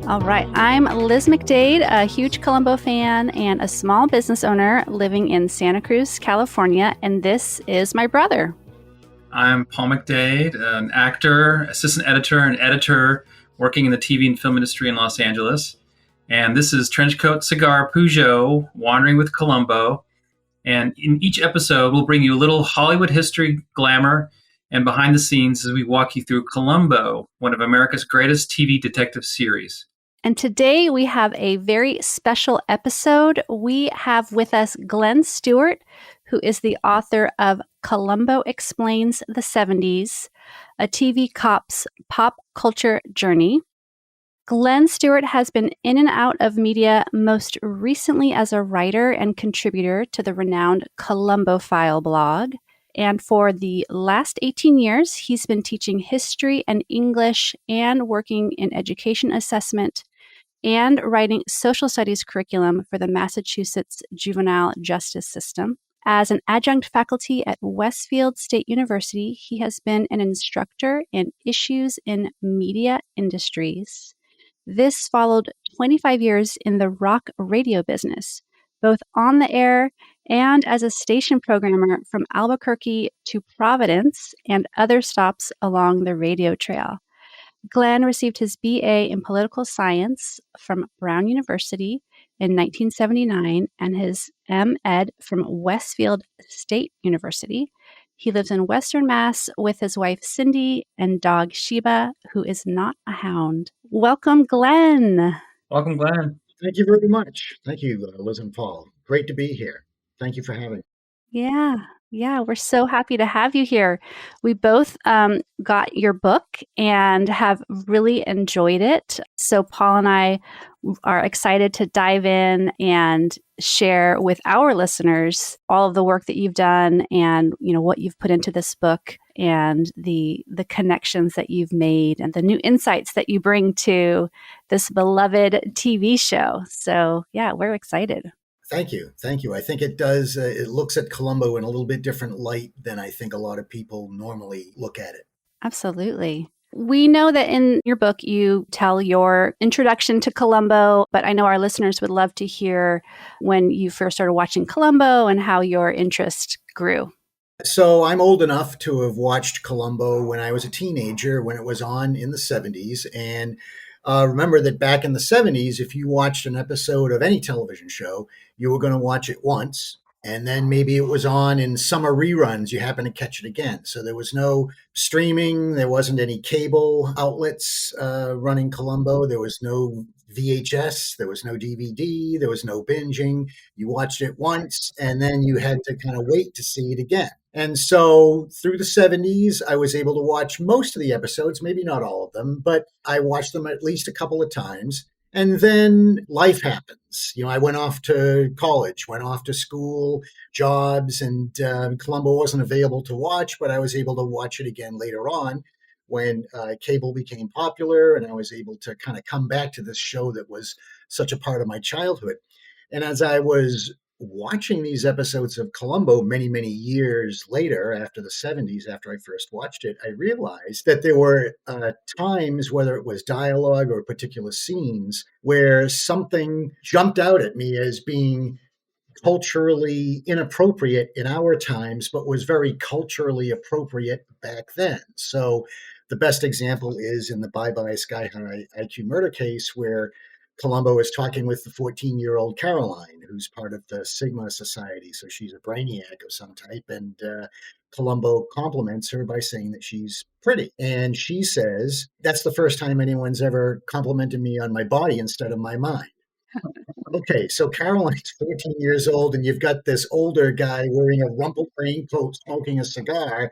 All right. I'm Liz McDade, a huge Columbo fan and a small business owner living in Santa Cruz, California, and this is my brother. I'm Paul McDade, an actor, assistant editor, and editor working in the TV and film industry in Los Angeles. And this is Trenchcoat Cigar Peugeot, Wandering with Columbo. And in each episode, we'll bring you a little Hollywood history, glamour, and behind the scenes as we walk you through Columbo, one of America's greatest TV detective series. And today we have a very special episode. We have with us Glenn Stewart, who is the author of Columbo Explains the 70s, a TV cop's pop culture journey. Glenn Stewart has been in and out of media, most recently as a writer and contributor to the renowned Columbophile blog. And for the last 18 years, he's been teaching history and English and working in education assessment and writing social studies curriculum for the Massachusetts juvenile justice system. As an adjunct faculty at Westfield State University, he has been an instructor in issues in media industries. This followed 25 years in the rock radio business, both on the air and as a station programmer from Albuquerque to Providence and other stops along the radio trail. Glenn received his BA in political science from Brown University in 1979 and his M.Ed from Westfield State University. He lives in Western Mass with his wife Cindy and dog Sheba, who is not a hound. Welcome, Glenn. Welcome, Glenn. Thank you very much. Thank you, Liz and Paul. Great to be here. Thank you for having me. Yeah, we're so happy to have you here. We both got your book and have really enjoyed it. So Paul and I are excited to dive in and share with our listeners all of the work that you've done and what you've put into this book and the connections that you've made and the new insights that you bring to this beloved TV show. So yeah, we're excited. Thank you. I think it does. It looks at Columbo in a little bit different light than I think a lot of people normally look at it. Absolutely. We know that in your book, you tell your introduction to Columbo, but I know our listeners would love to hear when you first started watching Columbo and how your interest grew. So I'm old enough to have watched Columbo when I was a teenager, when it was on in the 70s. And remember that back in the 70s, if you watched an episode of any television show, you were going to watch it once. And then maybe it was on in summer reruns. You happen to catch it again. So there was no streaming. There wasn't any cable outlets running Columbo. There was no VHS. There was no DVD. There was no binging. You watched it once, and then you had to kind of wait to see it again. And so through the 70s, I was able to watch most of the episodes, maybe not all of them, but I watched them at least a couple of times. And then life happens. I went off to college, went off to school, jobs, and Columbo wasn't available to watch, but I was able to watch it again later on when cable became popular, and I was able to kind of come back to this show that was such a part of my childhood. And as I was watching these episodes of Columbo many, many years later, after the 70s, after I first watched it, I realized that there were times, whether it was dialogue or particular scenes, where something jumped out at me as being culturally inappropriate in our times, but was very culturally appropriate back then. So the best example is in the Bye Bye Sky High IQ murder case, where Columbo is talking with the 14-year-old Caroline, who's part of the Sigma Society. So she's a brainiac of some type. And Columbo compliments her by saying that she's pretty. And she says, "That's the first time anyone's ever complimented me on my body instead of my mind." Okay, so Caroline's 14 years old, and you've got this older guy wearing a rumpled raincoat, smoking a cigar,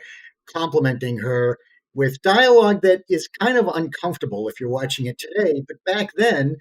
complimenting her with dialogue that is kind of uncomfortable if you're watching it today. But back then,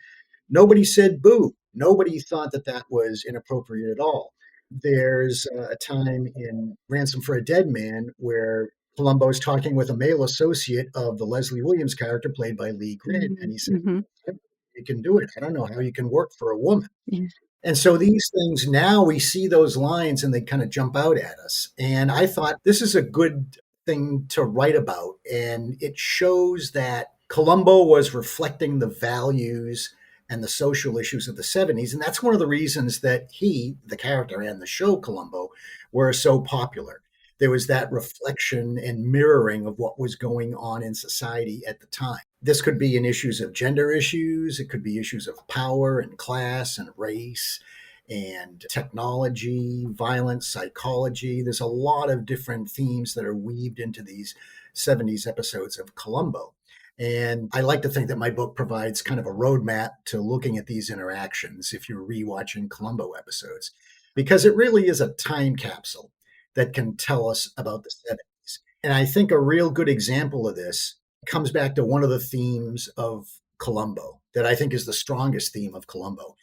nobody said boo. Nobody thought that that was inappropriate at all. There's a time in Ransom for a Dead Man where Columbo's talking with a male associate of the Leslie Williams character played by Lee Grant. And he said, "You can do it. I don't know how you can work for a woman." Yeah. And so these things, now we see those lines and they kind of jump out at us. And I thought this is a good thing to write about. And it shows that Columbo was reflecting the values and the social issues of the 70s. And that's one of the reasons that he, the character and the show Columbo, were so popular. There was that reflection and mirroring of what was going on in society at the time. This could be in issues of gender issues, it could be issues of power and class and race and technology, violence, psychology. There's a lot of different themes that are weaved into these 70s episodes of Columbo. And I like to think that my book provides kind of a roadmap to looking at these interactions if you're rewatching Columbo episodes, because it really is a time capsule that can tell us about the 70s. And I think a real good example of this comes back to one of the themes of Columbo that I think is the strongest theme of Columbo.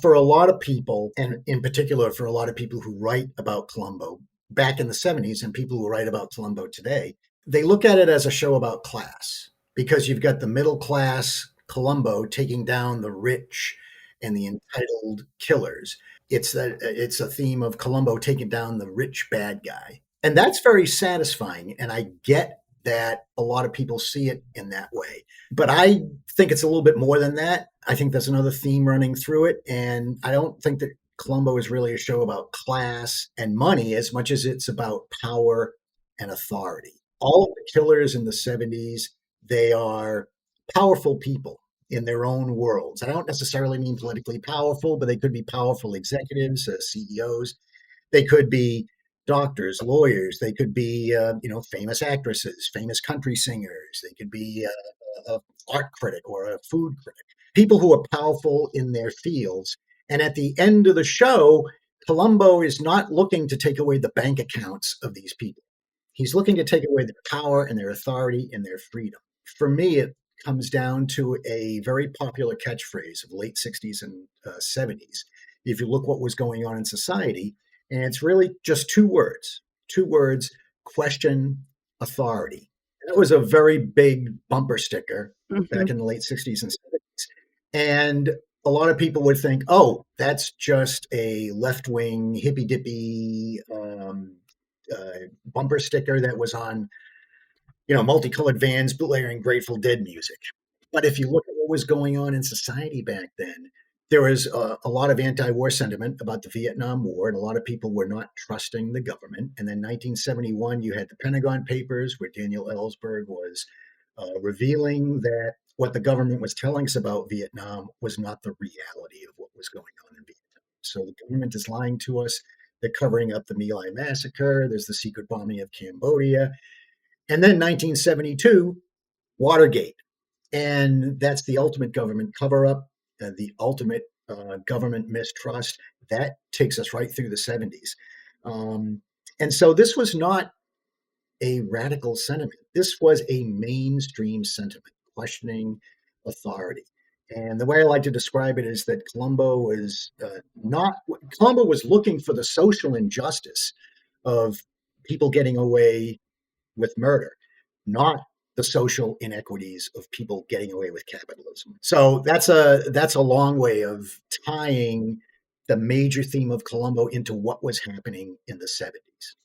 For a lot of people, and in particular for a lot of people who write about Columbo back in the 70s and people who write about Columbo today, they look at it as a show about class because you've got the middle class Columbo taking down the rich and the entitled killers. It's a theme of Columbo taking down the rich bad guy. And that's very satisfying. And I get that a lot of people see it in that way. But I think it's a little bit more than that. I think there's another theme running through it. And I don't think that Columbo is really a show about class and money as much as it's about power and authority. All of the killers in the 70s, they are powerful people in their own worlds. I don't necessarily mean politically powerful, but they could be powerful executives, CEOs. They could be doctors, lawyers. They could be, famous actresses, famous country singers. They could be an art critic or a food critic. People who are powerful in their fields. And at the end of the show, Columbo is not looking to take away the bank accounts of these people. He's looking to take away their power and their authority and their freedom. For me, it comes down to a very popular catchphrase of late 60s and 70s. If you look what was going on in society, and it's really just two words, question authority. That was a very big bumper sticker back in the late 60s and 70s. And a lot of people would think, oh, that's just a left-wing hippy-dippy bumper sticker that was on, multicolored vans blaring Grateful Dead music. But if you look at what was going on in society back then, there was a lot of anti-war sentiment about the Vietnam War, and a lot of people were not trusting the government. And then 1971, you had the Pentagon Papers, where Daniel Ellsberg was revealing that what the government was telling us about Vietnam was not the reality of what was going on in Vietnam. So the government is lying to us. They're covering up the My Lai massacre. There's the secret bombing of Cambodia. And then 1972, Watergate. And that's the ultimate government cover-up, the ultimate government mistrust. That takes us right through the 70s. And so this was not a radical sentiment. This was a mainstream sentiment, questioning authority. And the way I like to describe it is that Columbo was looking for the social injustice of people getting away with murder, not the social inequities of people getting away with capitalism. So that's a long way of tying the major theme of Columbo into what was happening in the 70s.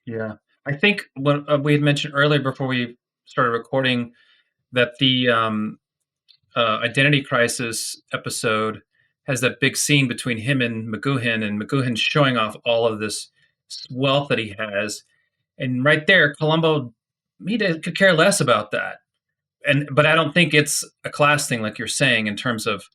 Yeah. I think what we had mentioned earlier before we started recording that the Identity Crisis episode has that big scene between him and McGoohan showing off all of this wealth that he has. And right there, Columbo, could care less about that. But I don't think it's a class thing, like you're saying, in terms of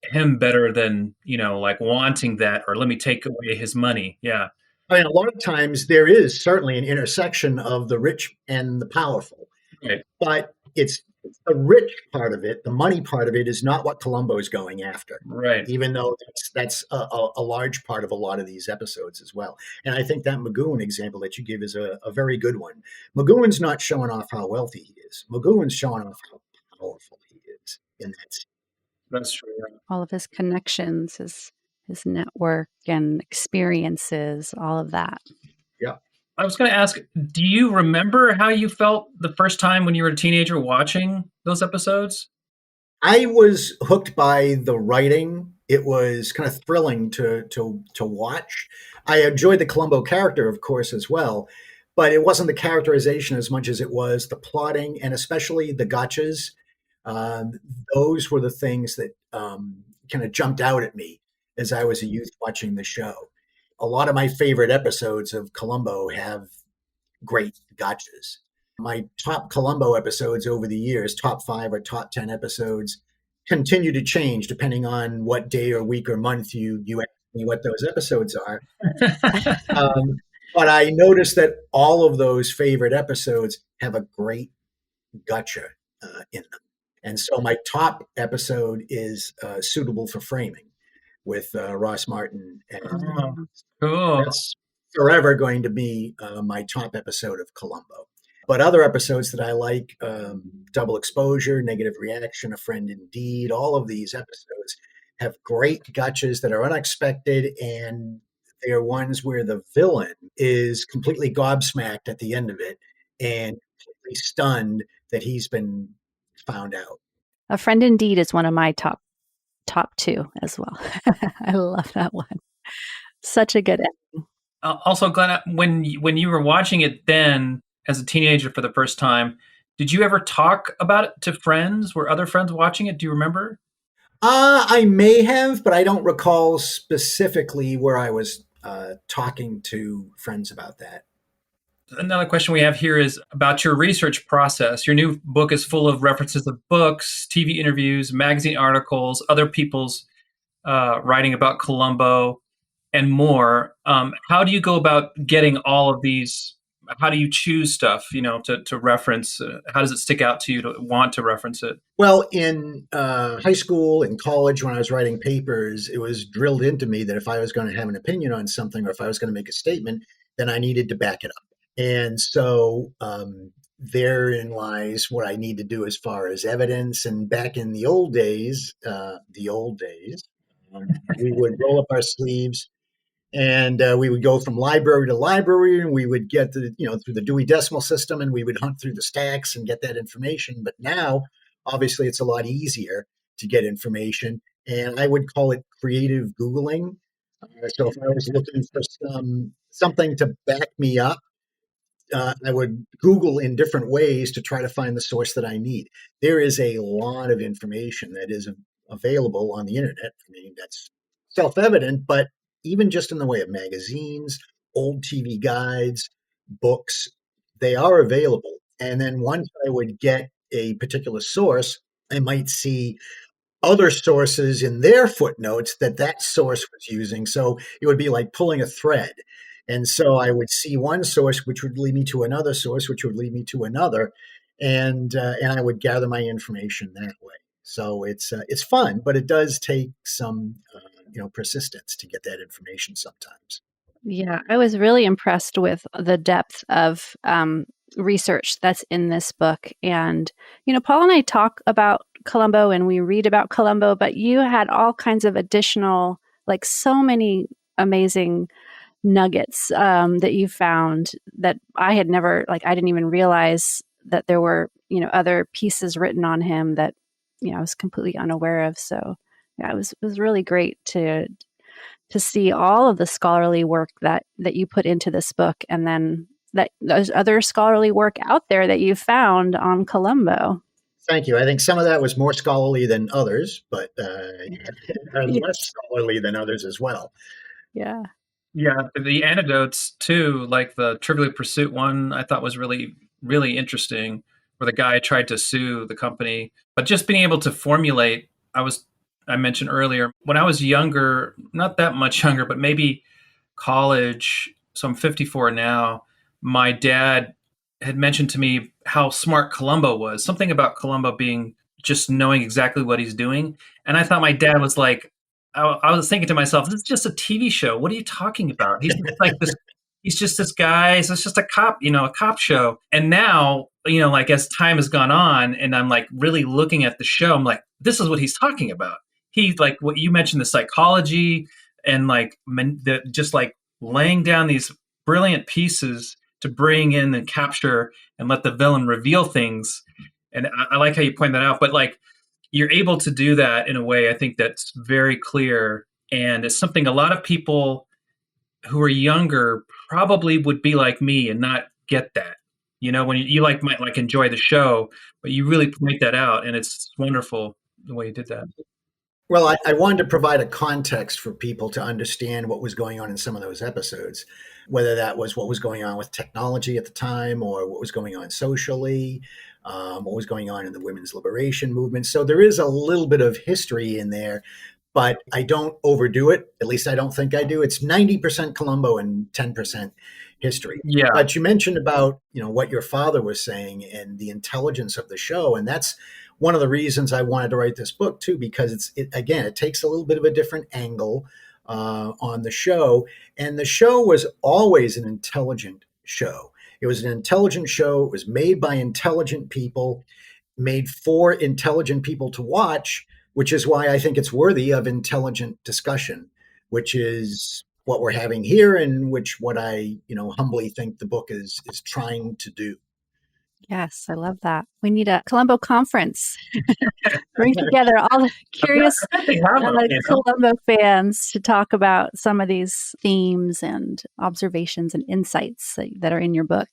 him better than, like wanting that, or let me take away his money. Yeah. I mean, a lot of times there is certainly an intersection of the rich and the powerful, Right. but it's the rich part of it, the money part of it is not what Columbo is going after. Right. Even though that's a large part of a lot of these episodes as well. And I think that McGoohan example that you give is a very good one. McGoohan's not showing off how wealthy he is. McGoohan's showing off how powerful he is in that scene. That's true. Yeah. All of his connections, his network and experiences, all of that. Yeah. I was going to ask, do you remember how you felt the first time when you were a teenager watching those episodes? I was hooked by the writing. It was kind of thrilling to watch. I enjoyed the Columbo character, of course, as well, but it wasn't the characterization as much as it was the plotting and especially the gotchas. Um, those were the things that kind of jumped out at me as I was a youth watching the show. A lot of my favorite episodes of Columbo have great gotchas. My top Columbo episodes over the years, top 5 or top 10 episodes, continue to change depending on what day or week or month you ask me what those episodes are. Um, but I noticed that all of those favorite episodes have a great gotcha in them. And so my top episode is Suitable for Framing with Ross Martin. And Oh, cool. that's forever going to be my top episode of Columbo. But other episodes that I like, Double Exposure, Negative Reaction, A Friend Indeed, all of these episodes have great gotchas that are unexpected, and they're ones where the villain is completely gobsmacked at the end of it and completely stunned that he's been found out. A Friend Indeed is one of my top two as well. I love that one. Such a good ending. Also, Glenn, when you were watching it then as a teenager for the first time, did you ever talk about it to friends? Were other friends watching it? Do you remember? I may have, but I don't recall specifically where I was talking to friends about that. Another question we have here is about your research process. Your new book is full of references to books, TV interviews, magazine articles, other people's writing about Columbo, and more. How do you go about getting all of these? How do you choose stuff, to reference? How does it stick out to you to want to reference it? Well, in high school and college, when I was writing papers, it was drilled into me that if I was going to have an opinion on something or if I was going to make a statement, then I needed to back it up. And so therein lies what I need to do as far as evidence. And back in the old days, we would roll up our sleeves and we would go from library to library, and we would get through the Dewey Decimal System, and we would hunt through the stacks and get that information. But now, obviously, it's a lot easier to get information, and I would call it creative Googling. So if I was looking for something to back me up, I would Google in different ways to try to find the source that I need. There is a lot of information that is available on the internet. I mean, that's self-evident, but even just in the way of magazines, old TV guides, books, they are available. And then once I would get a particular source, I might see other sources in their footnotes that source was using. So it would be like pulling a thread. And so I would see one source, which would lead me to another source, which would lead me to another, and I would gather my information that way. So it's fun, but it does take some persistence to get that information sometimes. Yeah, I was really impressed with the depth of research that's in this book. And, Paul and I talk about Columbo and we read about Columbo, but you had all kinds of additional, like so many amazing nuggets that you found that I had never, I didn't even realize that there were, other pieces written on him that, I was completely unaware of. So yeah, it was really great to see all of the scholarly work that you put into this book, and then that there's other scholarly work out there that you found on Columbo. Thank you. I think some of that was more scholarly than others, but less scholarly than others as well. Yeah. Yeah, the anecdotes too, like the Trivial Pursuit one, I thought was really, really interesting, where the guy tried to sue the company, but just being able to formulate. I mentioned earlier, when I was younger, not that much younger, but maybe college, so I'm 54 now, my dad had mentioned to me how smart Columbo was, something about Columbo being just knowing exactly what he's doing. And I thought my dad was like, I was thinking to myself, this is just a TV show. What are you talking about? He's just like this. He's just this guy. It's just a cop, a cop show. And now, as time has gone on and I'm like really looking at the show, I'm like, this is what he's talking about. He's like what you mentioned, the psychology and just like laying down these brilliant pieces to bring in and capture and let the villain reveal things. And I like how you point that out, but you're able to do that in a way, I think that's very clear. And it's something a lot of people who are younger probably would be like me and not get that. When you like might like enjoy the show, but you really point that out, and it's wonderful the way you did that. Well, I wanted to provide a context for people to understand what was going on in some of those episodes, whether that was what was going on with technology at the time or what was going on socially, what was going on in the women's liberation movement. So there is a little bit of history in there, but I don't overdo it. At least I don't think I do. It's 90% Columbo and 10% history. Yeah, But you mentioned about, what your father was saying and the intelligence of the show, and that's one of the reasons I wanted to write this book too, because it takes a little bit of a different angle on the show, and the show was always an intelligent show. It was an intelligent show. It was made by intelligent people, made for intelligent people to watch, which is why I think it's worthy of intelligent discussion, which is what we're having here, and which what I humbly think the book is trying to do. Yes, I love that. We need a Columbo conference. Bring together all the curious I bet they have them. Columbo fans to talk about some of these themes and observations and insights that are in your book.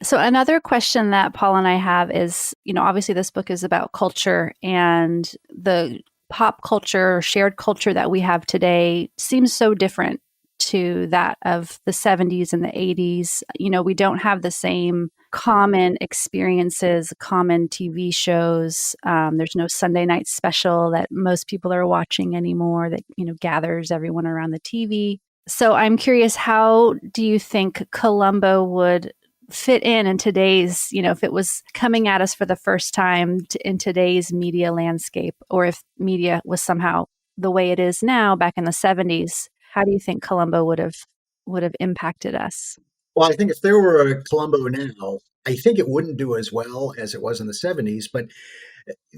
So another question that Paul and I have is, obviously this book is about culture, and the pop culture, shared culture that we have today seems so different to that of the 70s and the 80s. We don't have the same common experiences, common TV shows. There's no Sunday night special that most people are watching anymore that, gathers everyone around the TV. So I'm curious, how do you think Columbo would fit in today's, if it was coming at us for the first time in today's media landscape, or if media was somehow the way it is now back in the 70s? How do you think Columbo would have impacted us? Well, I think if there were a Columbo now, I think it wouldn't do as well as it was in the 70s, but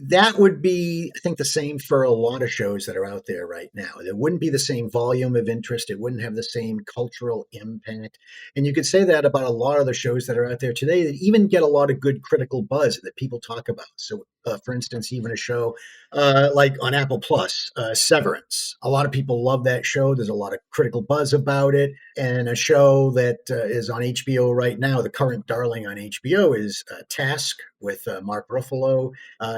that would be, I think, the same for a lot of shows that are out there right now. There wouldn't be the same volume of interest. It wouldn't have the same cultural impact. And you could say that about a lot of the shows that are out there today that even get a lot of good critical buzz that people talk about. So, for instance, even a show like on Apple Plus, Severance. A lot of people love that show. There's a lot of critical buzz about it. And a show that is on HBO right now, the current darling on HBO, is Task with Mark Ruffalo.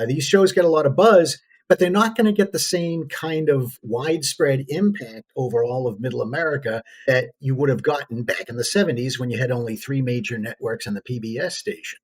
These shows get a lot of buzz, but they're not going to get the same kind of widespread impact over all of middle America that you would have gotten back in the 70s when you had only three major networks and the PBS station.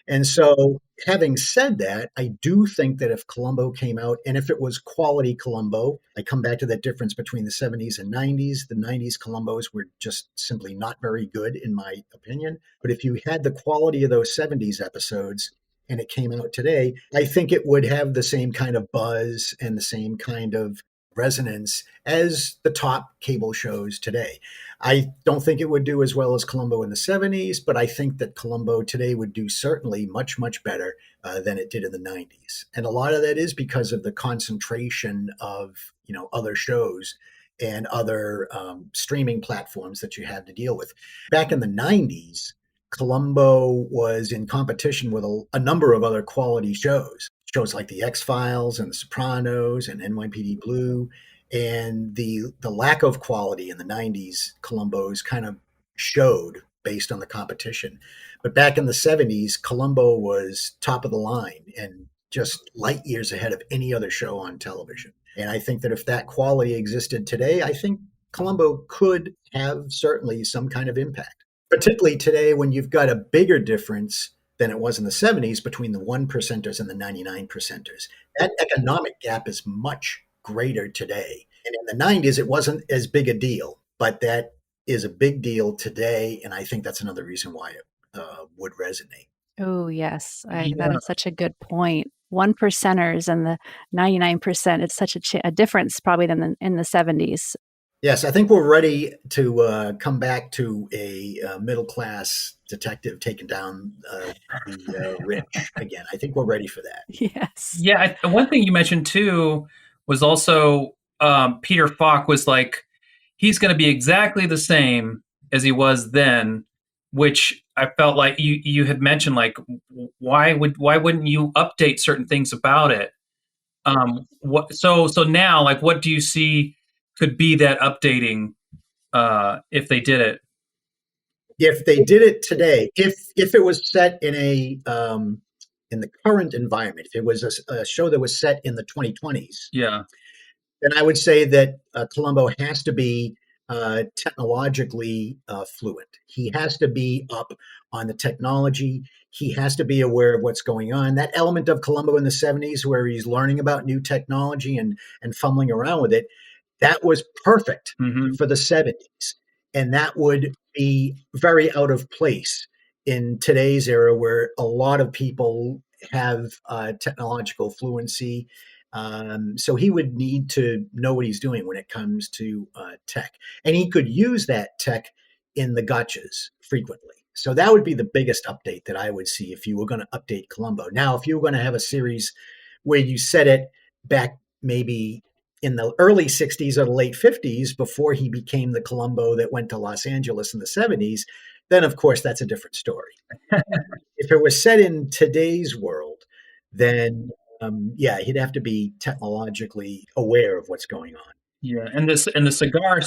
And so, having said that, I do think that if Columbo came out, and if it was quality Columbo, I come back to that difference between the 70s and 90s. The 90s Columbos were just simply not very good, in my opinion. But if you had the quality of those 70s episodes and it came out today, I think it would have the same kind of buzz and the same kind of resonance as the top cable shows today. I don't think it would do as well as Columbo in the 70s, but I think that Columbo today would do certainly much, much better than it did in the 90s. And a lot of that is because of the concentration of, other shows and other streaming platforms that you have to deal with. Back in the 90s, Columbo was in competition with a number of other quality shows like The X-Files and The Sopranos and NYPD Blue. And the lack of quality in the 90s Columbos kind of showed based on the competition. But back in the 70s, Columbo was top of the line and just light years ahead of any other show on television. And I think that if that quality existed today, I think Columbo could have certainly some kind of impact, particularly today when you've got a bigger difference than it was in the 70s between the 1%ers and the 99 percenters. That economic gap is much greater today. And in the 90s, it wasn't as big a deal, but that is a big deal today. And I think that's another reason why it would resonate. Oh, yes. That Yeah. is such a good point. 1%ers and the 99%, it's such a difference probably than in the 70s. Yes, I think we're ready to come back to a middle class detective taking down the rich again. I think we're ready for that. Yes. Yeah, one thing you mentioned too was also Peter Falk was like, he's going to be exactly the same as he was then, which I felt like you had mentioned, like, why wouldn't you update certain things about it? So now, like, what do you see could be that updating if they did it? if they did it today, if it was set in the current environment, if it was a show that was set in the 2020s, Yeah. then I would say that Columbo has to be technologically fluent. He has to be up on the technology. He has to be aware of what's going on. That element of Columbo in the 70s, where he's learning about new technology and fumbling around with it, that was perfect Mm-hmm. for the 70s. And that would be very out of place in today's era where a lot of people have technological fluency. So he would need to know what he's doing when it comes to tech. And he could use that tech in the gotchas frequently. So that would be the biggest update that I would see if you were going to update Columbo. Now, if you were going to have a series where you set it back maybe in the early 60s or the late 50s before he became the Columbo that went to Los Angeles in the 70s, then of course that's a different story. If it was set in today's world, then yeah, he'd have to be technologically aware of what's going on. Yeah, and the cigar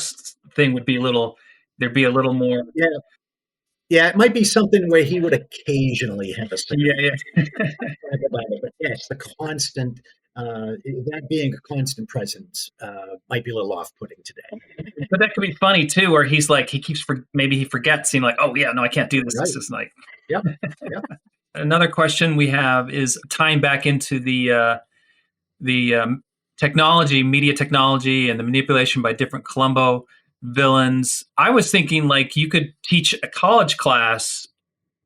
thing would be a little. There'd be a little more. Yeah, yeah, it might be something where he would occasionally have a cigar. Yeah, yeah. About it, but yes, the constant that being a constant presence might be a little off-putting today. But that could be funny too, where he's like maybe he forgets, like, oh yeah, no, I can't do this. Right. This is like. Yep. Yep. Another question we have is tying back into the technology, media technology, and the manipulation by different Columbo villains. I was thinking like you could teach a college class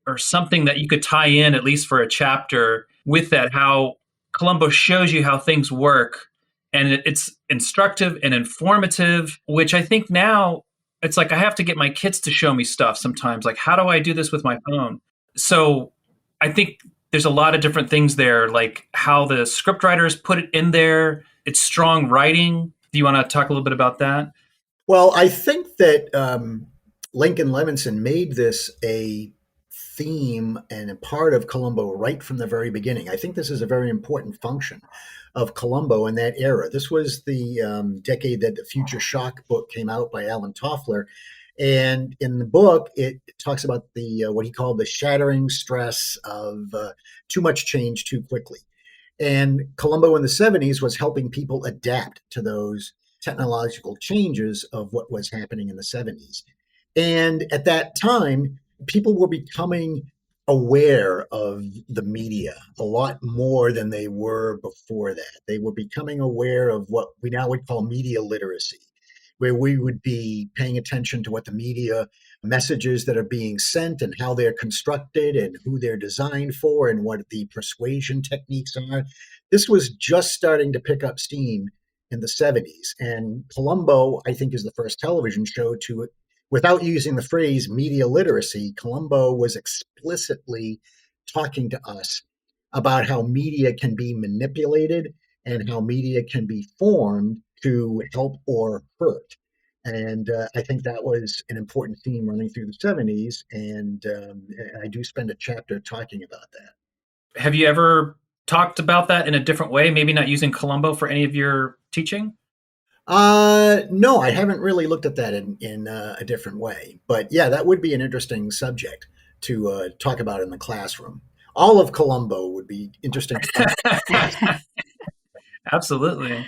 or something that you could tie in at least for a chapter with that, how Columbo shows you how things work. And it's instructive and informative, which I think now it's like I have to get my kids to show me stuff sometimes. Like, how do I do this with my phone? So I think there's a lot of different things there, like how the scriptwriters put it in there. It's strong writing. Do you want to talk a little bit about that? Well, I think that Lincoln Levinson made this a theme and a part of Columbo right from the very beginning. I think this is a very important function of Columbo in that era. This was the decade that the Future Shock book came out by Alan Toffler. And in the book, it talks about the what he called the shattering stress of too much change too quickly. And Columbo in the 70s was helping people adapt to those technological changes of what was happening in the 70s. And at that time, people were becoming aware of the media a lot more than they were before that. They were becoming aware of what we now would call media literacy, where we would be paying attention to what the media messages that are being sent and how they're constructed and who they're designed for and what the persuasion techniques are. This was just starting to pick up steam in the 70s. And Columbo, I think, is the first television show to, without using the phrase media literacy, Columbo was explicitly talking to us about how media can be manipulated and how media can be formed to help or hurt. And I think that was an important theme running through the 70s. And I do spend a chapter talking about that. Have you ever talked about that in a different way, maybe not using Columbo for any of your teaching? No, I haven't really looked at that in a different way. But yeah, that would be an interesting subject to talk about in the classroom. All of Columbo would be interesting. Absolutely.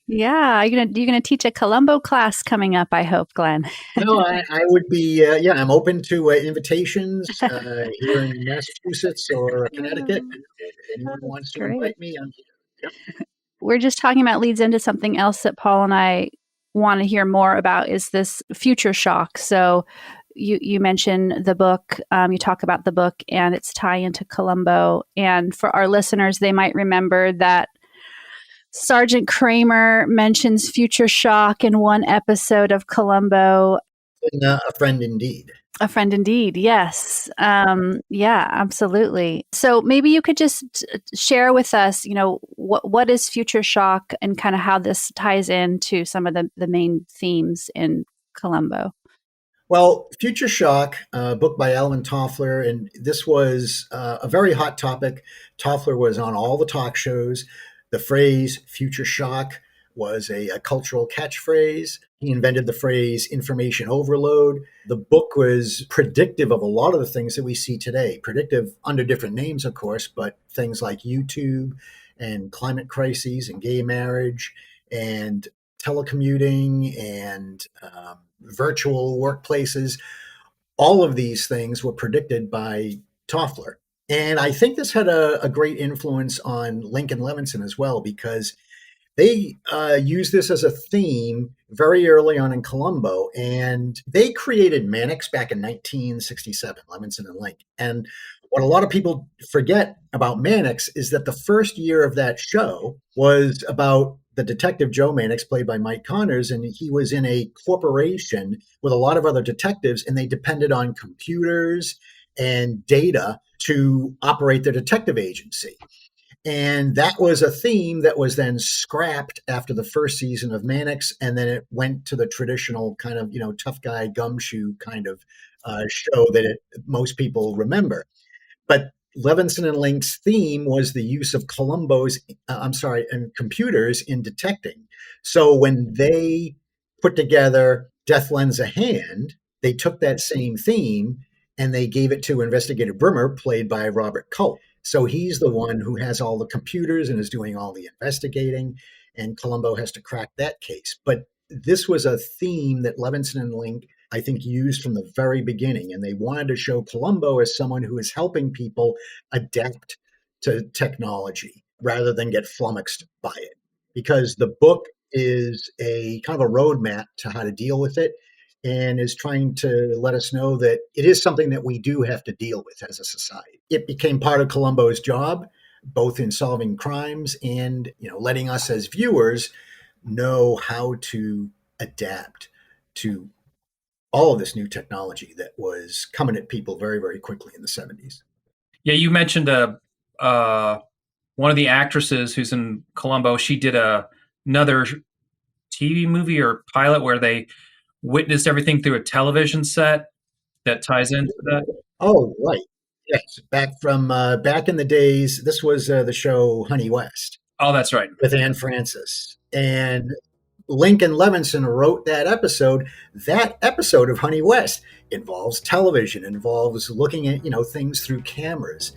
Yeah, you're gonna teach a Columbo class coming up, I hope, Glenn. No, I would be. Yeah, I'm open to invitations here in Massachusetts or Connecticut. If anyone wants to invite me, I'm here. Yep. We're just talking about leads into something else that Paul and I want to hear more about is this future shock. So you mentioned the book, you talk about the book and its tie into Columbo. And for our listeners, they might remember that Sergeant Kramer mentions future shock in one episode of Columbo. A friend indeed. A friend indeed, yes. Yeah, absolutely. So maybe you could just share with us, what is future shock and kind of how this ties into some of the main themes in Columbo. Well, Future Shock, book by Alan Toffler, and this was a very hot topic. Toffler was on all the talk shows. The phrase future shock was a cultural catchphrase. He invented the phrase information overload. The book was predictive of a lot of the things that we see today, predictive under different names, of course, but things like YouTube and climate crises and gay marriage and telecommuting and virtual workplaces. All of these things were predicted by Toffler. And I think this had a great influence on Lincoln Levinson as well, because they used this as a theme very early on in Columbo, and they created Mannix back in 1967, Levinson and Link. And what a lot of people forget about Mannix is that the first year of that show was about the detective Joe Mannix, played by Mike Connors, and he was in a corporation with a lot of other detectives, and they depended on computers and data to operate their detective agency. And that was a theme that was then scrapped after the first season of Mannix, and then it went to the traditional kind of, tough guy gumshoe kind of show that most people remember. But Levinson and Link's theme was the use of and computers in detecting. So when they put together Death Lends a Hand, they took that same theme and they gave it to Investigator Brimmer, played by Robert Culp. So he's the one who has all the computers and is doing all the investigating, and Columbo has to crack that case. But this was a theme that Levinson and Link, I think, used from the very beginning, and they wanted to show Columbo as someone who is helping people adapt to technology rather than get flummoxed by it, because the book is a kind of a roadmap to how to deal with it, and is trying to let us know that it is something that we do have to deal with as a society. It became part of Columbo's job, both in solving crimes and, letting us as viewers know how to adapt to all of this new technology that was coming at people very, very quickly in the 70s. Yeah, you mentioned one of the actresses who's in Columbo. She did another TV movie or pilot where they witnessed everything through a television set that ties into that. Oh, right. Yes. Back in the days, this was the show Honey West. Oh, that's right. With Anne Francis. And Lincoln Levinson wrote that episode. That episode of Honey West involves television, involves looking at, things through cameras.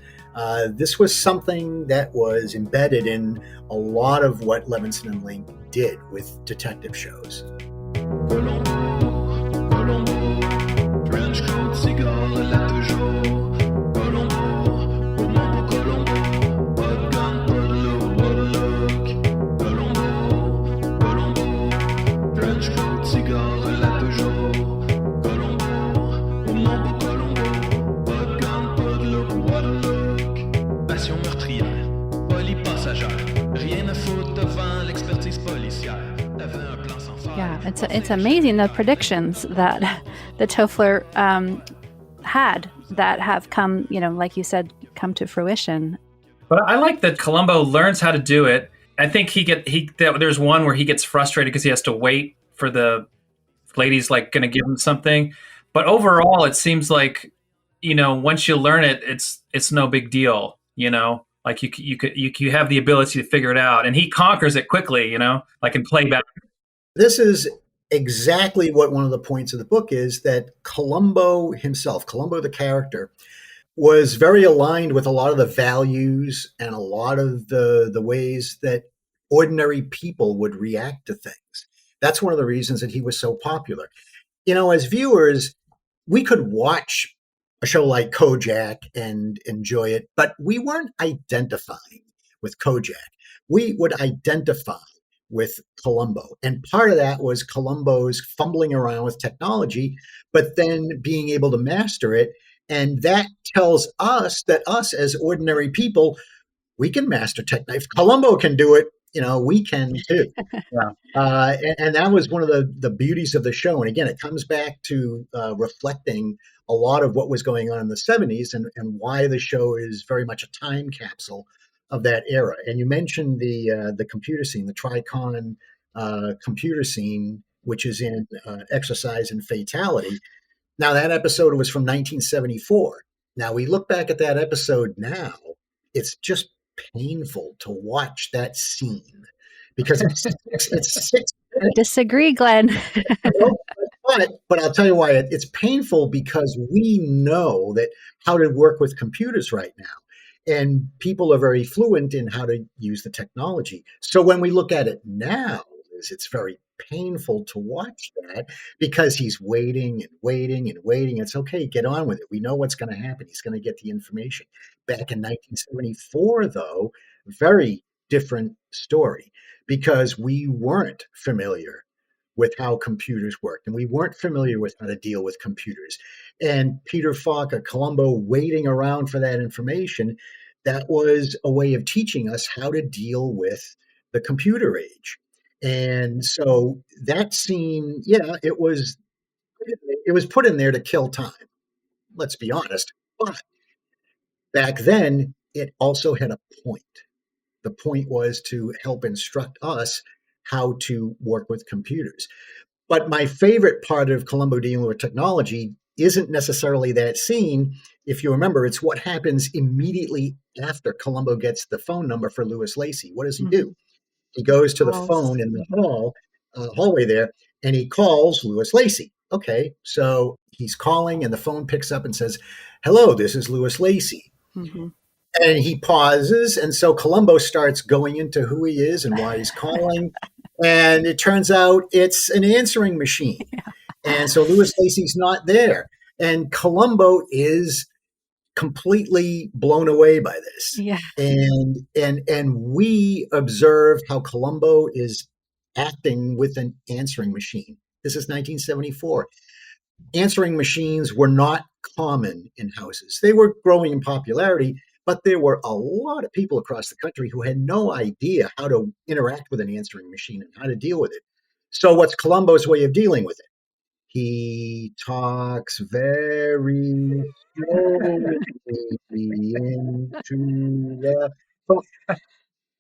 This was something that was embedded in a lot of what Levinson and Link did with detective shows. Yeah, it's amazing the predictions that the Toffler had that have come, like you said, come to fruition. But I like that Columbo learns how to do it. I think there's one where he gets frustrated because he has to wait for the lady's like going to give him something. But overall, it seems like, once you learn it, it's no big deal. Like you have the ability to figure it out, and he conquers it quickly. Like in playback. This is exactly what one of the points of the book is, that Columbo himself, Columbo the character, was very aligned with a lot of the values and a lot of the ways that ordinary people would react to things. That's one of the reasons that he was so popular. As viewers, we could watch a show like Kojak and enjoy it, but we weren't identifying with Kojak. We would identify with Columbo. And part of that was Columbo's fumbling around with technology, but then being able to master it. And that tells us that us as ordinary people, we can master technology. If Columbo can do it, we can too. Yeah. And that was one of the beauties of the show. And again, it comes back to reflecting a lot of what was going on in the 70s and why the show is very much a time capsule of that era. And you mentioned the computer scene, the Tricon computer scene, which is in Exercise and Fatality. Now, that episode was from 1974. Now, we look back at that episode now, it's just painful to watch that scene because it's six Disagree, Glenn. But I'll tell you why it's painful, because we know that how to work with computers right now. And people are very fluent in how to use the technology. So when we look at it now, it's very painful to watch that, because he's waiting and waiting and waiting. It's okay, get on with it. We know what's going to happen. He's going to get the information. Back in 1974, though, very different story, because we weren't familiar with how computers worked, and we weren't familiar with how to deal with computers. And Peter Falk, Columbo, waiting around for that information, that was a way of teaching us how to deal with the computer age. And so that scene, yeah, it was put in there to kill time. Let's be honest. But back then, it also had a point. The point was to help instruct us how to work with computers. But my favorite part of Columbo dealing with technology isn't necessarily that scene. If you remember, it's what happens immediately after Columbo gets the phone number for Louis Lacey. What does he Mhm. do? He goes to the Calls. phone in the hallway there, and he calls Louis Lacey. Okay, so he's calling, and the phone picks up and says, "Hello, this is Louis Lacey." Mhm. And he pauses, and so Columbo starts going into who he is and why he's calling. And it turns out it's an answering machine. And so Louis Lacey's not there. And Columbo is completely blown away by this. Yeah. And we observe how Columbo is acting with an answering machine. This is 1974. Answering machines were not common in houses. They were growing in popularity, but there were a lot of people across the country who had no idea how to interact with an answering machine and how to deal with it. So, what's Columbo's way of dealing with it? He talks very slowly into the phone,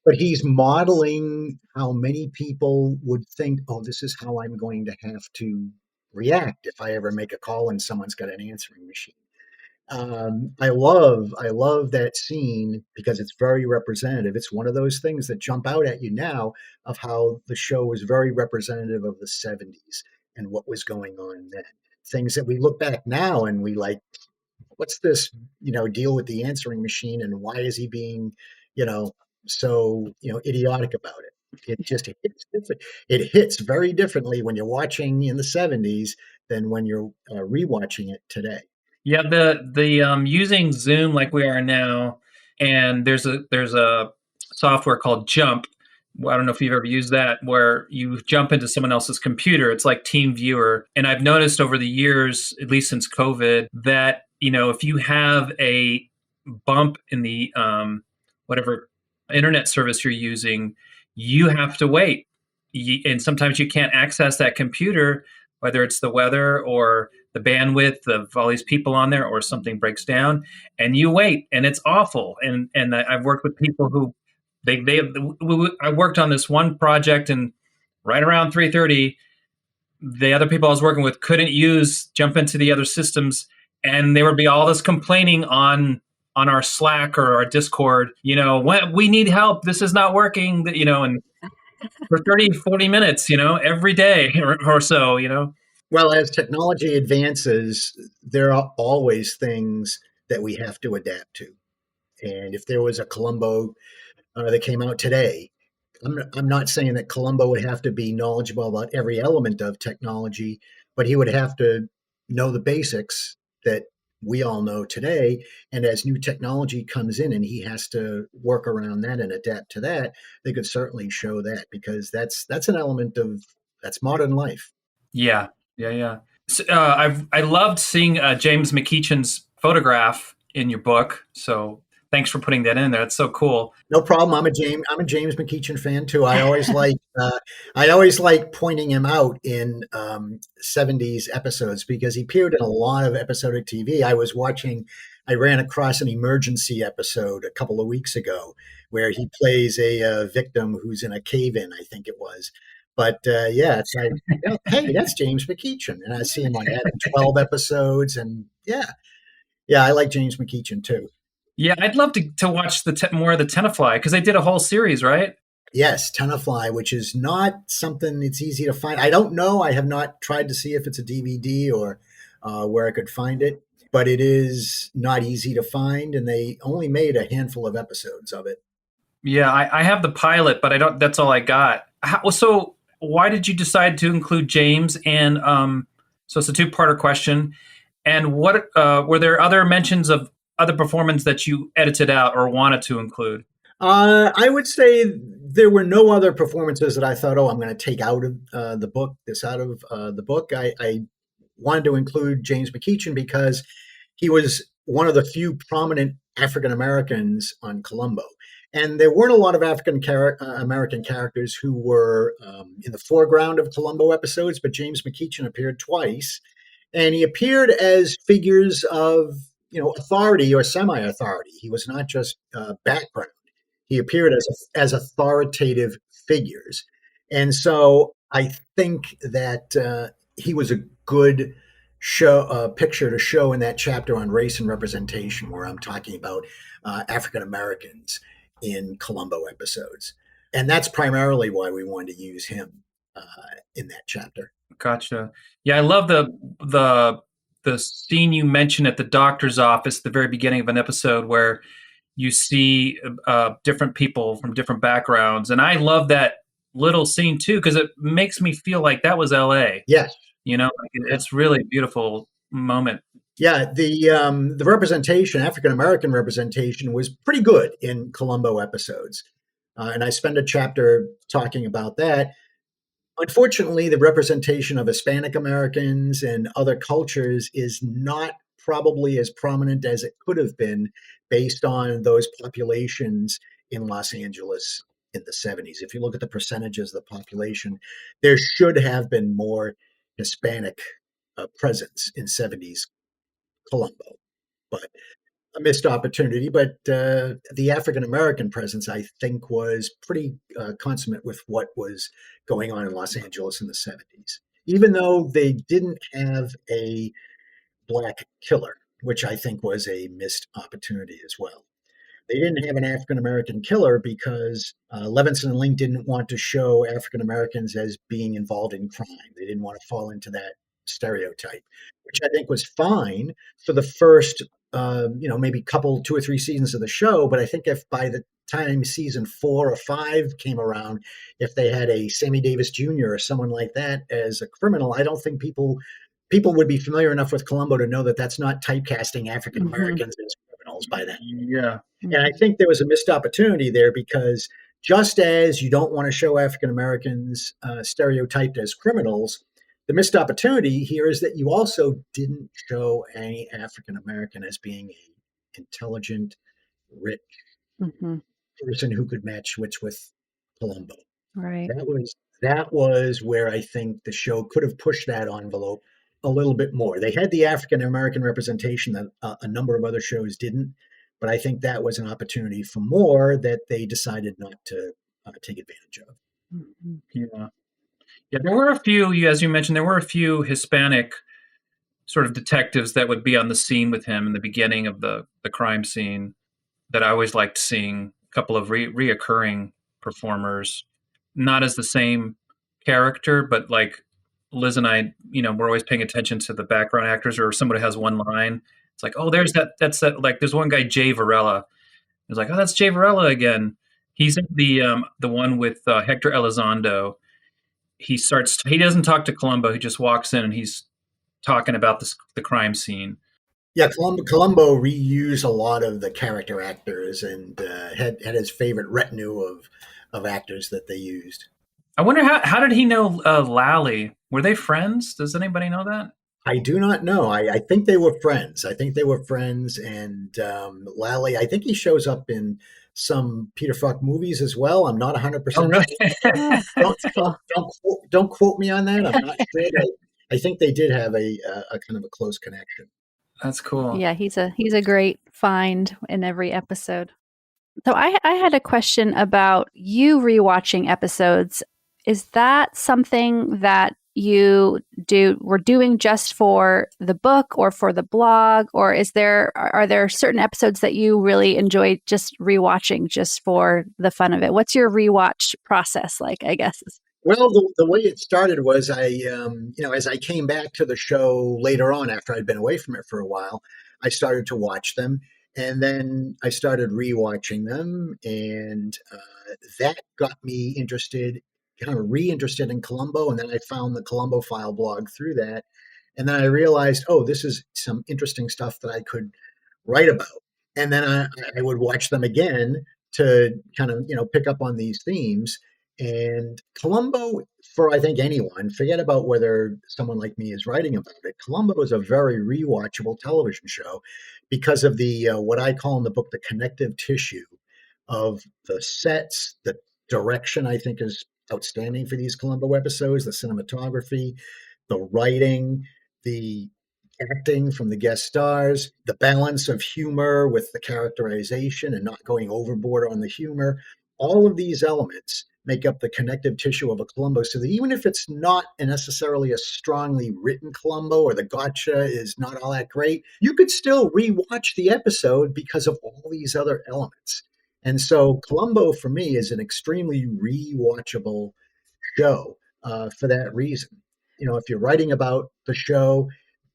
but he's modeling how many people would think, oh, this is how I'm going to have to react if I ever make a call and someone's got an answering machine. I love that scene because it's very representative. It's one of those things that jump out at you now of how the show was very representative of the 70s and what was going on then. Things that we look back now and we like, what's this, deal with the answering machine, and why is he being, you know, so, idiotic about it? It just hits different. It hits very differently when you're watching in the 70s than when you're rewatching it today. Yeah, the using Zoom like we are now, and there's a software called Jump. Well, I don't know if you've ever used that, where you jump into someone else's computer. It's like Team Viewer, and I've noticed over the years, at least since COVID, that if you have a bump in the whatever internet service you're using, you have to wait, and sometimes you can't access that computer, whether it's the weather or the bandwidth of all these people on there, or something breaks down, and you wait, and it's awful. And I've worked with people who I worked on this one project, and right around 3:30, the other people I was working with couldn't jump into the other systems, and there would be all this complaining on our Slack or our Discord. When we need help, this is not working. And for 30, 40 minutes, every day or so. Well, as technology advances, there are always things that we have to adapt to. And if there was a Columbo that came out today, I'm not saying that Columbo would have to be knowledgeable about every element of technology, but he would have to know the basics that we all know today. And as new technology comes in and he has to work around that and adapt to that, they could certainly show that, because that's an element of that's modern life. Yeah, yeah, yeah. So, I loved seeing James McEachin's photograph in your book. So thanks for putting that in there. It's so cool. No problem. I'm a James McEachin fan too. I always like pointing him out in 70s episodes, because he appeared in a lot of episodic TV. I ran across an emergency episode a couple of weeks ago where he plays a victim who's in a cave-in, I think it was. But yeah, it's like, hey, that's James McEachin, and I see him on Adam 12 episodes, and yeah, I like James McEachin too. Yeah, I'd love to watch more of the Tenafly, because they did a whole series, right? Yes, Tenafly, which is not something it's easy to find. I don't know. I have not tried to see if it's a DVD or where I could find it, but it is not easy to find, and they only made a handful of episodes of it. Yeah, I have the pilot, but I don't. That's all I got. So why did you decide to include James? And so it's a two-parter question. And what were there other mentions of other performances that you edited out or wanted to include? I would say there were no other performances that I thought, oh, I'm going to take out of the book, this out of the book. I wanted to include James McEachin because he was one of the few prominent African Americans on Columbo. And there weren't a lot of African American characters who were in the foreground of Columbo episodes, but James McEachin appeared twice. And he appeared as figures of, authority or semi-authority. He was not just background. He appeared as authoritative figures. And so I think that he was a good picture to show in that chapter on race and representation, where I'm talking about African Americans in Columbo episodes. And that's primarily why we wanted to use him in that chapter. Gotcha. Yeah, I love the scene you mentioned at the doctor's office at the very beginning of an episode where you see different people from different backgrounds, and I love that little scene too because it makes me feel like that was L.A. Yes. It's really a beautiful moment. Yeah, the representation, African American representation, was pretty good in Columbo episodes, and I spend a chapter talking about that. Unfortunately, the representation of Hispanic Americans and other cultures is not probably as prominent as it could have been based on those populations in Los Angeles in the 70s. If you look at the percentages of the population, there should have been more Hispanic presence in 70s Columbo, but a missed opportunity. But the African American presence, I think, was pretty consummate with what was going on in Los Angeles in the 70s. Even though they didn't have a black killer, which I think was a missed opportunity as well. They didn't have an African American killer because Levinson and Link didn't want to show African Americans as being involved in crime. They didn't want to fall into that stereotype, which I think was fine for the first, maybe couple, 2 or 3 seasons of the show. But I think if by the time season 4 or 5 came around, if they had a Sammy Davis Jr. or someone like that as a criminal, I don't think people would be familiar enough with Columbo to know that that's not typecasting African Americans as criminals by then. Yeah. And I think there was a missed opportunity there because just as you don't want to show African Americans stereotyped as criminals, the missed opportunity here is that you also didn't show any African American as being an intelligent, rich person who could match wits with Columbo. Right. That was where I think the show could have pushed that envelope a little bit more. They had the African American representation that a number of other shows didn't, but I think that was an opportunity for more that they decided not to take advantage of. Yeah. Yeah, there were a few, as you mentioned, there were a few Hispanic sort of detectives that would be on the scene with him in the beginning of the crime scene that I always liked seeing. A couple of reoccurring performers, not as the same character, but like Liz and I, we're always paying attention to the background actors or somebody has one line. It's like, oh, that's that. Like, there's one guy, Jay Varela. It's like, oh, that's Jay Varela again. He's in the one with Hector Elizondo. He doesn't talk to Columbo. He just walks in and he's talking about the crime scene. Yeah, Columbo reused a lot of the character actors and had his favorite retinue of actors that they used. I wonder how did he know Lally? Were they friends? Does anybody know that? I do not know. I think they were friends. And Lally, I think he shows up in some Peter Falk movies as well. I'm not 100% Oh, really? sure. Don't quote me on that. I'm not sure. I think they did have a kind of a close connection. That's cool. Yeah, he's a great find in every episode. So I had a question about you rewatching episodes. Is that something that you were doing just for the book or for the blog, or are there certain episodes that you really enjoy just rewatching just for the fun of it? What's your rewatch process like, I guess? Well, the way it started was as I came back to the show later on after I'd been away from it for a while, I started to watch them, and then I started rewatching them, and that got me interested, kind of reinterested in Columbo, and then I found the Columbophile blog through that, and then I realized, oh, this is some interesting stuff that I could write about, and then I would watch them again to kind of pick up on these themes. And Columbo, for I think anyone, forget about whether someone like me is writing about it. Columbo is a very rewatchable television show because of the what I call in the book the connective tissue of the sets, the direction. I think is outstanding for these Columbo episodes, the cinematography, the writing, the acting from the guest stars, the balance of humor with the characterization and not going overboard on the humor. All of these elements make up the connective tissue of a Columbo, so that even if it's not necessarily a strongly written Columbo or the gotcha is not all that great, you could still rewatch the episode because of all these other elements. And so Columbo for me is an extremely rewatchable show for that reason. If you're writing about the show,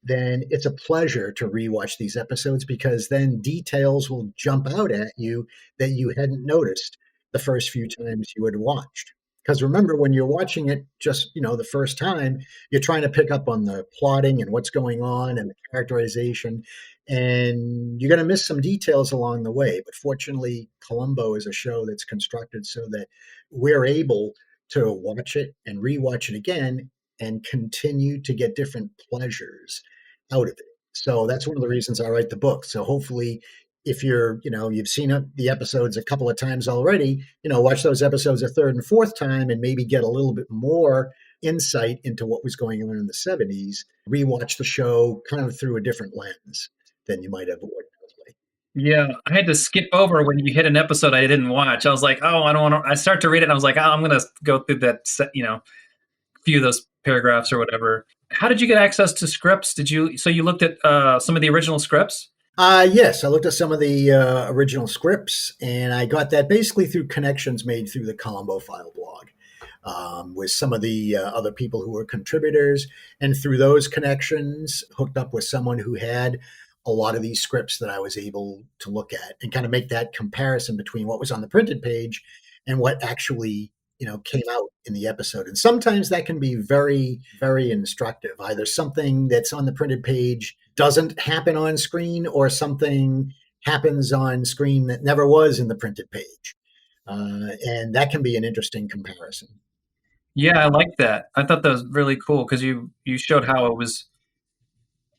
then it's a pleasure to rewatch these episodes because then details will jump out at you that you hadn't noticed the first few times you had watched. Because remember, when you're watching it just, the first time, you're trying to pick up on the plotting and what's going on and the characterization, and you're going to miss some details along the way. But fortunately, Columbo is a show that's constructed so that we're able to watch it and rewatch it again and continue to get different pleasures out of it. So that's one of the reasons I write the book. So hopefully, if you've seen the episodes a couple of times already, watch those episodes a third and fourth time and maybe get a little bit more insight into what was going on in the 70s. Rewatch the show kind of through a different lens than you might have ordinarily. Yeah, I had to skip over when you hit an episode I didn't watch. I was like, oh, I don't want to. I start to read it, and I was like, oh, I'm going to go through that, few of those paragraphs or whatever. How did you get access to scripts? So you looked at some of the original scripts? Yes, I looked at some of the original scripts, and I got that basically through connections made through the Columbophile blog with some of the other people who were contributors. And through those connections, hooked up with someone who had a lot of these scripts that I was able to look at and kind of make that comparison between what was on the printed page and what actually came out in the episode. And sometimes that can be very, very instructive. Either something that's on the printed page doesn't happen on screen, or something happens on screen that never was in the printed page. And that can be an interesting comparison. Yeah, I like that. I thought that was really cool because you showed how it was.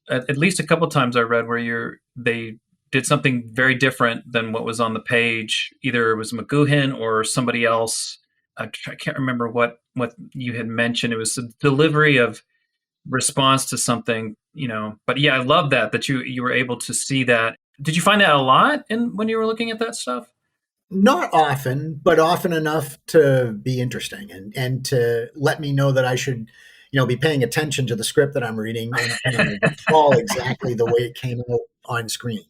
At least a couple times I read where they did something very different than what was on the page. Either it was McGoohan or somebody else. I can't remember what you had mentioned. It was the delivery of response to something, But yeah, I love that you were able to see that. Did you find that a lot when you were looking at that stuff? Not often, but often enough to be interesting and to let me know that I should, be paying attention to the script that I'm reading and recall exactly the way it came out on screen.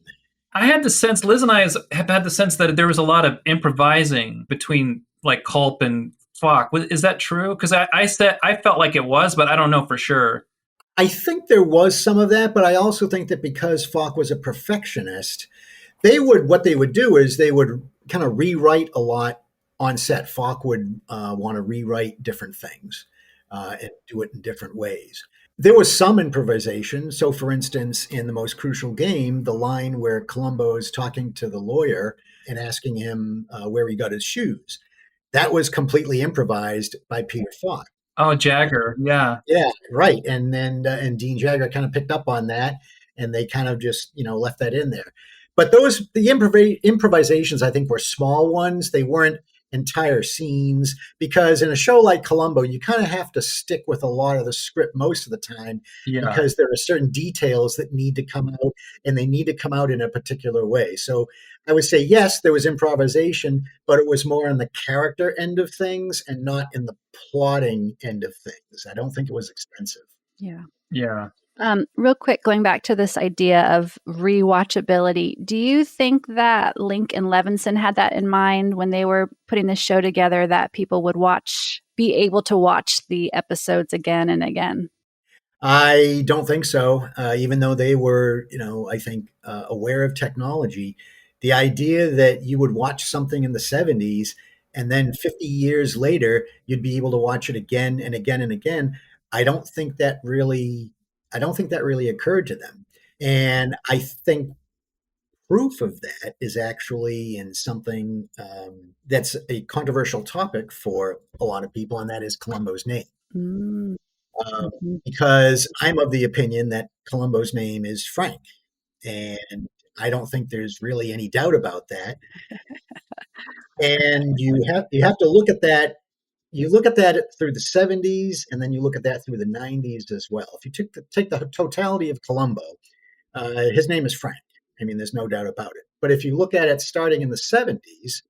I had the sense, Liz and I have had the sense that there was a lot of improvising between like Culp and Falk. Is that true? Because I felt like it was, but I don't know for sure. I think there was some of that, but I also think that because Falk was a perfectionist, what they would do is they would kind of rewrite a lot on set. Falk would want to rewrite different things and do it in different ways. There was some improvisation. So, for instance, in the most crucial game, the line where Columbo is talking to the lawyer and asking him where he got his shoes, that was completely improvised by Peter Falk. Oh, Jagger, yeah, yeah, right. And then and Dean Jagger kind of picked up on that, and they kind of just left that in there. But the improvisations, I think, were small ones. They weren't entire scenes, because in a show like Columbo, you kind of have to stick with a lot of the script most of the time, Yeah. because there are certain details that need to come out, and they need to come out in a particular way. So I would say, yes, there was improvisation, but it was more on the character end of things and not in the plotting end of things. I don't think it was expensive. Yeah. Yeah. Real quick, going back to this idea of rewatchability, do you think that Link and Levinson had that in mind when they were putting the show together, that people would be able to watch the episodes again and again? I don't think so. Even though they were, I think, aware of technology, the idea that you would watch something in the 70s and then 50 years later you'd be able to watch it again and again and again, I don't think that really, I don't think that really occurred to them. And I think proof of that is actually in something that's a controversial topic for a lot of people, and that is Columbo's name. Mm, Um, mhm. because I'm of the opinion that Columbo's name is Frank, and I don't think there's really any doubt about that. And you have to look at that. You look at that through the 70s, and then you look at that through the 90s as well. If you take the totality of Columbo, his name is Frank. I mean, there's no doubt about it. But if you look at it starting in the 70s,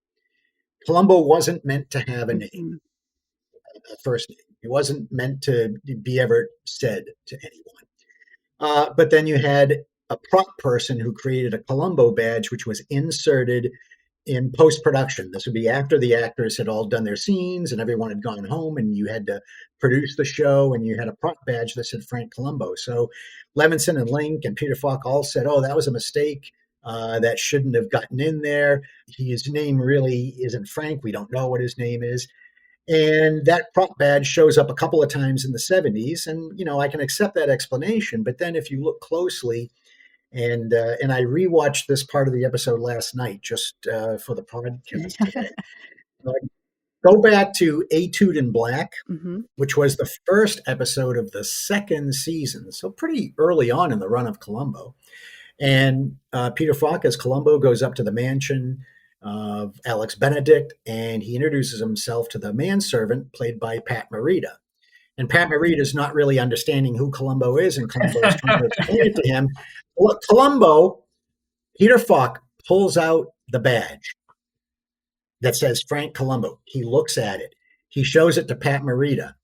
Columbo wasn't meant to have a name, Mhm. a first name. It wasn't meant to be ever said to anyone. But then you had a prop person who created a Columbo badge, which was inserted in post production. This would be after the actors had all done their scenes and everyone had gone home, and you had to produce the show, and you had a prop badge that said Frank Columbo. So Levinson and Link and Peter Falk all said, "Oh, that was a mistake. That shouldn't have gotten in there. His name really isn't Frank. We don't know what his name is." And that prop badge shows up a couple of times in the 70s. And, I can accept that explanation. But then if you look closely, and I rewatched this part of the episode last night just for the podcast today. Uh, Go back to Etude in Black, Mhm. which was the first episode of the second season. So pretty early on in the run of Columbo. And Peter Falk as Columbo goes up to the mansion of Alex Benedict, and he introduces himself to the manservant played by Pat Morita. And Pat Morita is not really understanding who Columbo is, and Columbo is trying to explain it to him. Well, Columbo, Peter Falk pulls out the badge that says Frank Columbo. He looks at it. He shows it to Pat Morita.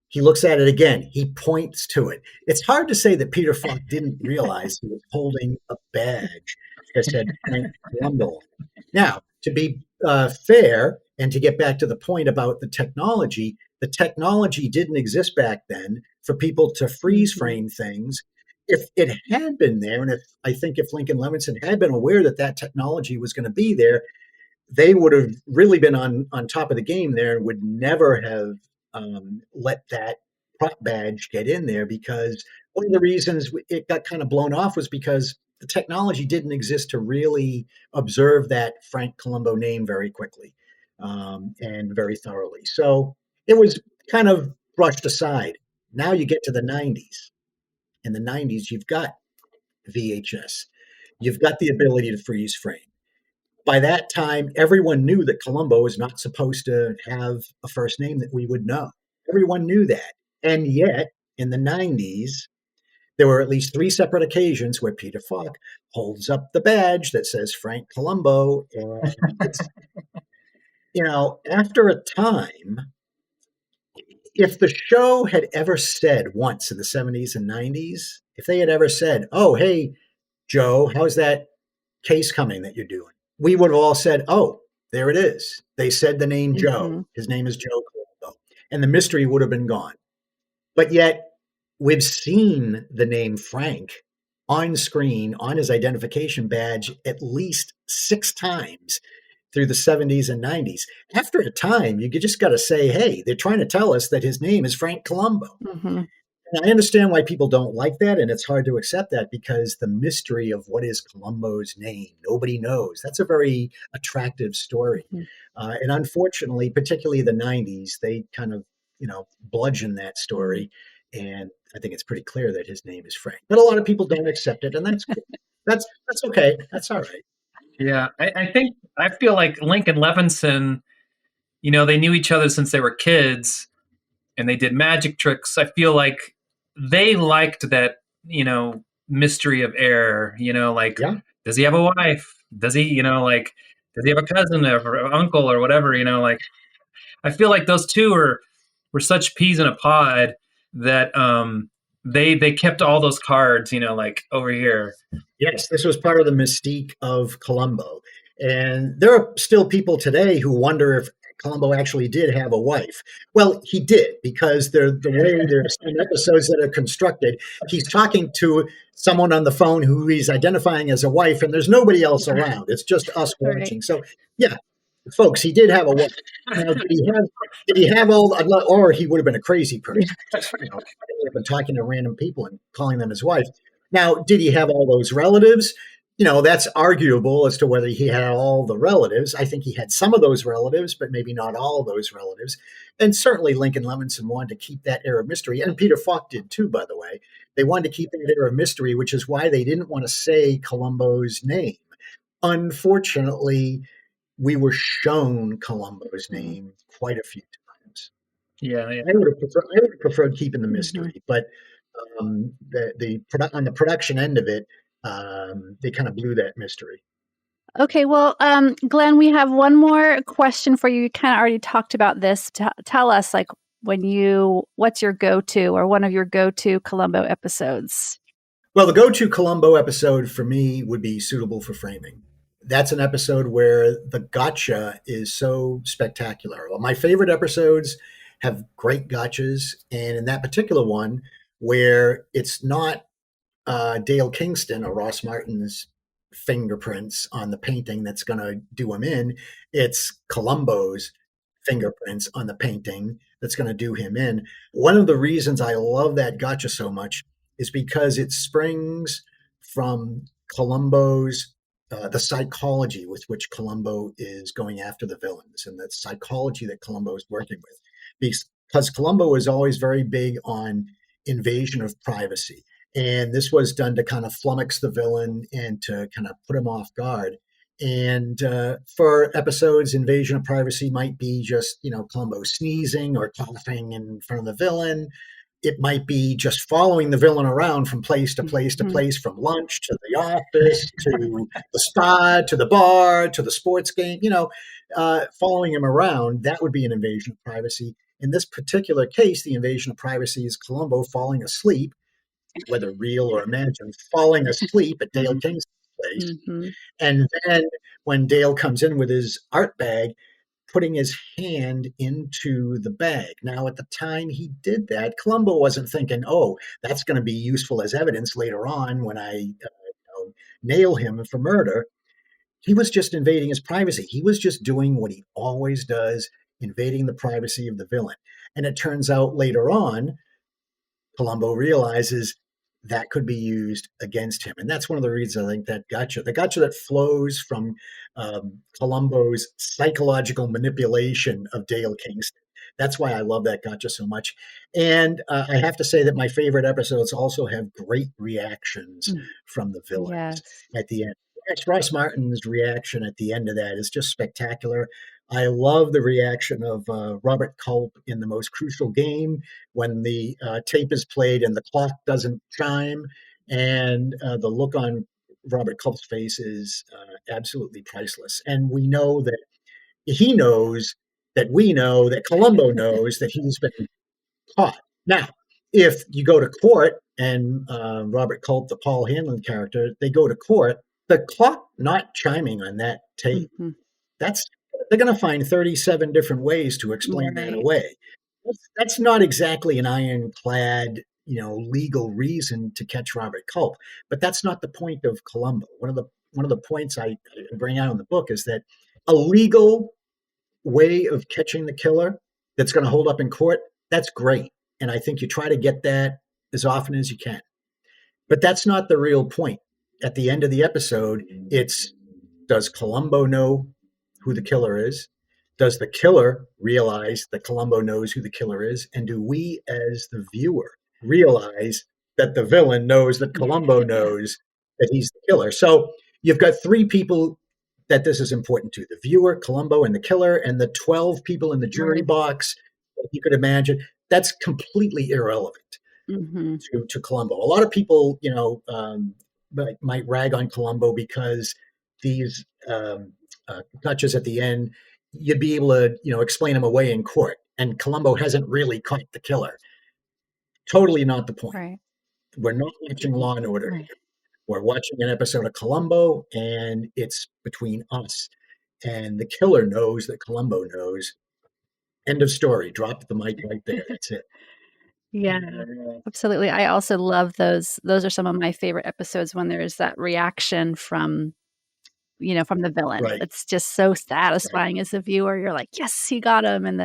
He looks at it again. He points to it. It's hard to say that Peter Falk didn't realize he was holding a badge that said Frank Columbo. Now, to be fair, and to get back to the point about the technology didn't exist back then for people to freeze Mhm. frame things. If it had been there, and I think if Lincoln Levinson had been aware that that technology was going to be there, they would have really been on top of the game there, and would never have let that prop badge get in there, because one of the reasons it got kind of blown off was because the technology didn't exist to really observe that Frank Columbo name very quickly and very thoroughly. So it was kind of brushed aside. Now you get to the 90s. In the 90s, you've got VHS, you've got the ability to freeze frame. By that time, everyone knew that Columbo was not supposed to have a first name that we would know. Everyone knew that. And yet, in the 90s, there were at least three separate occasions where Peter Falk holds up the badge that says Frank Columbo. And it's, after a time, if the show had ever said once in the 70s and 90s, if they had ever said, "Oh, hey, Joe, how's that case coming that you're doing?" We would have all said, "Oh, there it is. They said the name Joe. Mhm. His name is Joe Colombo." And the mystery would have been gone. But yet, we've seen the name Frank on screen on his identification badge at least 6 times through the 70s and 90s. After a time, you just got to say, "Hey, they're trying to tell us that his name is Frank Columbo." Mhm. And I understand why people don't like that, and it's hard to accept that, because the mystery of what is Columbo's name, nobody knows. That's a very attractive story. Mhm. And unfortunately, particularly the 90s, they kind of, bludgeon that Mhm. story. And I think it's pretty clear that his name is Frank. But a lot of people don't accept it, and that's cool. That's okay. That's all right. Yeah, I think I feel like Lincoln Levinson they knew each other since they were kids, and they did magic tricks. I feel like they liked that, mystery of air. Like, Yeah. does he have a wife? Does he, does he have a cousin or uncle or whatever? Like, I feel like those two were such peas in a pod that they kept all those cards, like over here. Yes, this was part of the mystique of Columbo. And there are still people today who wonder if Columbo actually did have a wife. Well, he did, because the way there are some episodes that are constructed, he's talking to someone on the phone who he's identifying as a wife, and there's nobody else around. It's just us Right. watching. So, yeah, folks, he did have a wife. Now, did he have all, or he would have been a crazy person, just, been talking to random people and calling them his wife. Now, did he have all those relatives? That's arguable as to whether he had all the relatives. I think he had some of those relatives, but maybe not all of those relatives. And certainly Lincoln Levinson wanted to keep that air of mystery. And Peter Falk did too, by the way. They wanted to keep that air of mystery, which is why they didn't want to say Columbo's name. Unfortunately, we were shown Columbo's name quite a few times. Yeah. I would have preferred keeping the mystery, but on the production end of it, they kind of blew that mystery. Okay, well, Glenn, we have one more question for you. You kind of already talked about this. Tell us, like, what's your go-to or one of your go-to Columbo episodes? Well, the go-to Columbo episode for me would be Suitable for Framing. That's an episode where the gotcha is so spectacular. Well, my favorite episodes have great gotchas, and in that particular one, where it's not Dale Kingston or Ross Martin's fingerprints on the painting that's going to do him in, it's Columbo's fingerprints on the painting that's going to do him in. One of the reasons I love that gotcha so much is because it springs from Columbo's the psychology with which Columbo is going after the villains, and the psychology that Columbo is working with. Because Columbo is always very big on invasion of privacy. And this was done to kind of flummox the villain and to kind of put him off guard. And for episodes, invasion of privacy might be just, Columbo sneezing or coughing in front of the villain. It might be just following the villain around from place to place to place, from lunch to the office to the spa to the bar to the sports game, following him around. That would be an invasion of privacy. In this particular case, the invasion of privacy is Columbo falling asleep, whether real or imagined, falling asleep at Dale Kingston's place. And then when Dale comes in with his art bag, putting his hand into the bag. Now, at the time he did that, Columbo wasn't thinking, oh, that's going to be useful as evidence later on when I nail him for murder. He was just invading his privacy. He was just doing what he always does, invading the privacy of the villain. And it turns out later on, Columbo realizes that could be used against him. And that's one of the reasons I think that the gotcha that flows from Columbo's psychological manipulation of Dale Kingston. That's why I love that gotcha so much. And I have to say that my favorite episodes also have great reactions from the villains at the end. Ross Martin's reaction at the end of that is just spectacular. I love the reaction of Robert Culp in The Most Crucial Game when the tape is played and the clock doesn't chime, and the look on Robert Culp's face is absolutely priceless. And we know that he knows that we know that Columbo knows that he's been caught. Now, if you go to court and Robert Culp, the Paul Hanlon character, they go to court, the clock not chiming on that tape, they're going to find 37 different ways to explain that away. That's not exactly an ironclad, legal reason to catch Robert Culp, but that's not the point of Columbo. One of the points I bring out in the book is that a legal way of catching the killer that's going to hold up in court, that's great. And I think you try to get that as often as you can. But that's not the real point. At the end of the episode, it's, does Columbo know who the killer is? Does the killer realize that Columbo knows who the killer is? And do we, as the viewer, realize that the villain knows that Columbo knows that he's the killer? So you've got three people that this is important to the viewer, Columbo and the killer, and the 12 people in the jury Right. box. If you could imagine, that's completely irrelevant Mm-hmm. to Columbo. A lot of people, might rag on Columbo because these touches at the end, you'd be able to, explain them away in court. And Columbo hasn't really caught the killer. Totally not the point. Right. We're not watching Law and Order. Right. We're watching an episode of Columbo, and it's between us. And the killer knows that Columbo knows. End of story. Drop the mic right there. That's it. Yeah, absolutely. I also love those. Those are some of my favorite episodes when there's that reaction from the villain. Right. It's just so satisfying as a viewer. You're like, yes, he got him, and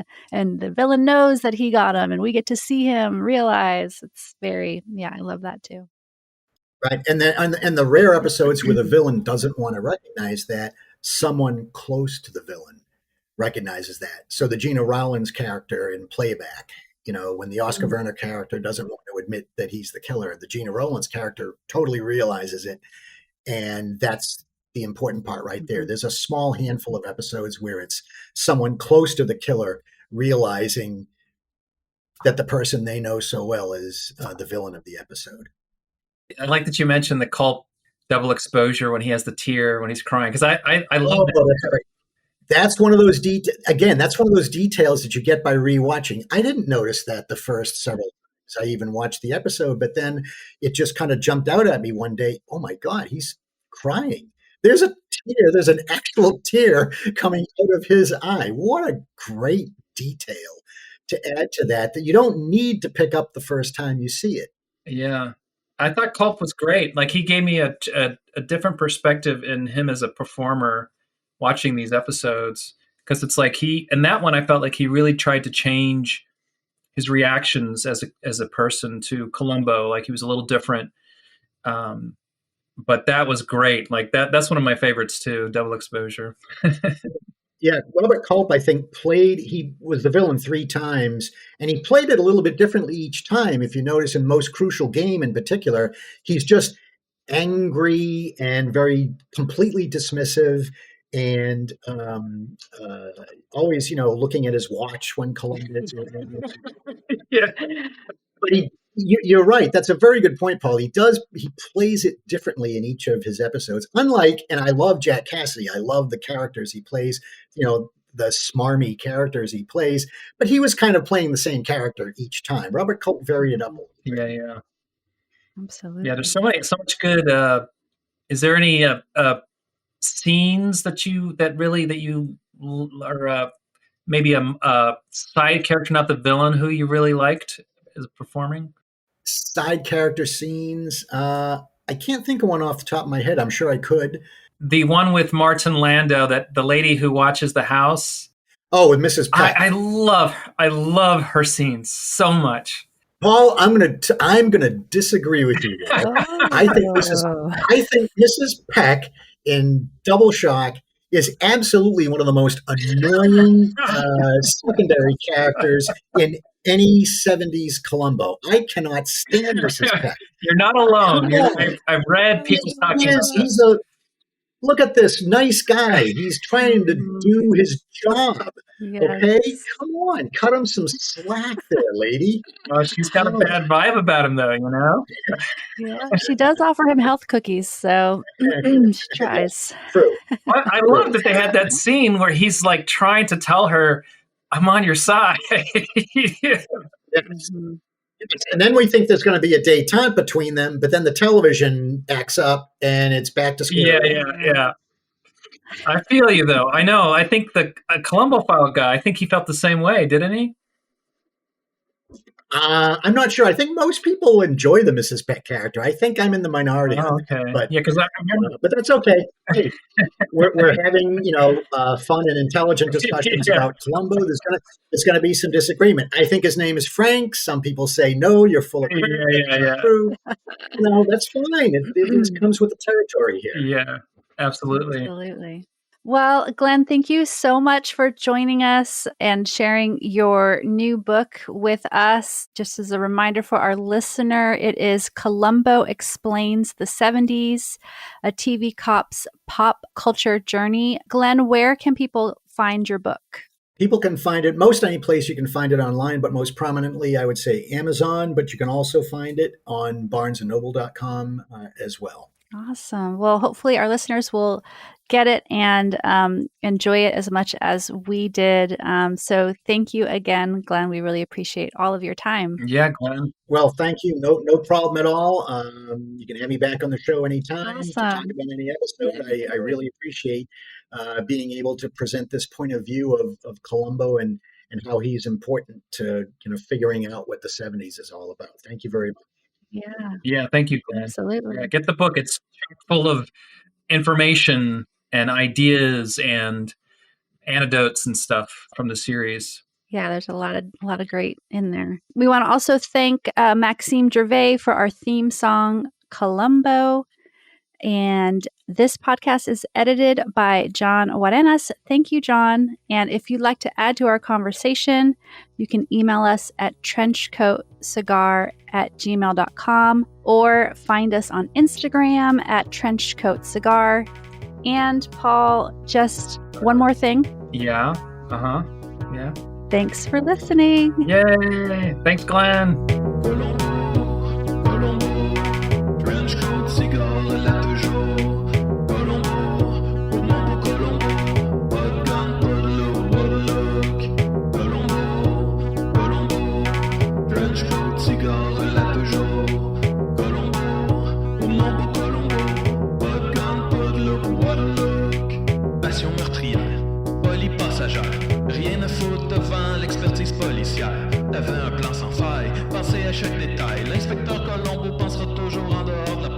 the villain knows that he got him, and we get to see him realize. It's very, I love that too. Right. And then and the rare episodes where the villain doesn't want to recognize that someone close to the villain recognizes that. So the Gina Rollins character in Playback, when the Oscar Werner character doesn't want to admit that he's the killer, the Gina Rollins character totally realizes it. And that's the important part right there. There's a small handful of episodes where it's someone close to the killer realizing that the person they know so well is the villain of the episode. I like that you mentioned the Culp double exposure when he has the tear when he's crying, because I love that. That's one of those that's one of those details that you get by rewatching. I didn't notice that the first several times I even watched the episode, but then it just kind of jumped out at me one day. Oh my God, he's crying. There's a tear. There's an actual tear coming out of his eye. What a great detail to add to that you don't need to pick up the first time you see it. Yeah. I thought Culp was great. Like, he gave me a different perspective in him as a performer watching these episodes, because it's like in that one, I felt like he really tried to change his reactions as a person to Columbo. Like, he was a little different. But that was great. Like, that's one of my favorites too, double exposure. Yeah, Robert Culp, I think, he was the villain 3 times, and he played it a little bit differently each time. If you notice, in Most Crucial Game in particular, he's just angry and very completely dismissive, and always, looking at his watch when Columbus. Yeah. But you're right. That's a very good point, Paul. He plays it differently in each of his episodes. Unlike, and I love Jack Cassidy. I love the characters he plays, the smarmy characters he plays, but he was kind of playing the same character each time. Robert Culp varied it up a little bit. Yeah. Absolutely. Yeah, there's so much good. Is there any scenes that you are maybe a side character, not the villain, who you really liked as performing? Side character scenes. I can't think of one off the top of my head. I'm sure I could. The one with Martin Landau, that the lady who watches the house. Oh, with Mrs. Peck. I love her scenes so much. Paul, I'm gonna disagree with you there. I think Mrs. Peck in Double Shock is absolutely one of the most annoying secondary characters in any 70s Columbo. I cannot stand Mrs. Peck. You're not alone. I've read people talking about this. Look at this nice guy. He's trying to do his job. Yes. Okay? Come on. Cut him some slack there, lady. Oh, she's got a bad vibe about him, though, Yeah, she does offer him health cookies, so she tries. True. I love that they had that scene where he's like trying to tell her, I'm on your side. Yes. And then we think there's going to be a détente between them, but then the television acts up and it's back to square one. Yeah. I feel you, though. I know. I think the Columbophile guy, I think he felt the same way, didn't he? I'm not sure. I think most people enjoy the Mrs. Peck character. I think I'm in the minority. Oh, okay. But, yeah, because I remember. But that's okay. Hey, we're having fun and intelligent discussions about Columbo. There's gonna be some disagreement. I think his name is Frank. Some people say no. You're full of crap. Yeah. True. That's fine. It comes with the territory here. Yeah, absolutely. Absolutely. Well, Glenn, thank you so much for joining us and sharing your new book with us. Just as a reminder for our listener, it is Columbo Explains the 70s, a TV cop's pop culture journey. Glenn, where can people find your book? People can find it most any place you can find it online, but most prominently, I would say Amazon, but you can also find it on barnesandnoble.com as well. Awesome. Well, hopefully our listeners will get it and enjoy it as much as we did. So thank you again, Glenn. We really appreciate all of your time. Yeah, Glenn. Well, thank you. No problem at all. You can have me back on the show anytime to talk Awesome. about any episode. I really appreciate being able to present this point of view of Columbo and how he's important to figuring out what the 70s is all about. Thank you very much. Yeah, thank you, Glenn. Absolutely. Yeah, get the book. It's full of information and ideas and anecdotes and stuff from the series. Yeah, there's a lot of great in there. We want to also thank Maxime Gervais for our theme song, Columbo. And this podcast is edited by John Warenas. Thank you, John. And if you'd like to add to our conversation, you can email us at trenchcoatcigar@gmail.com or find us on Instagram at trenchcoatcigar. And Paul, just one more thing. Yeah. Yeah. Thanks for listening. Yay. Thanks, Glenn. Trench coat, cigare, là toujours. Columbo, oh mon beau Columbo. Pas de gun, pas de look, what a look. Columbo, trench coat, cigare, là toujours. Columbo, oh mon beau Columbo. Pas de gun, pas de look, what a look. Passion meurtrière, folie passagère. Rien à foutre devant l'expertise policière. T'avais un plan sans faille, pensez à chaque détail. L'inspecteur Columbo pensera toujours en dehors de la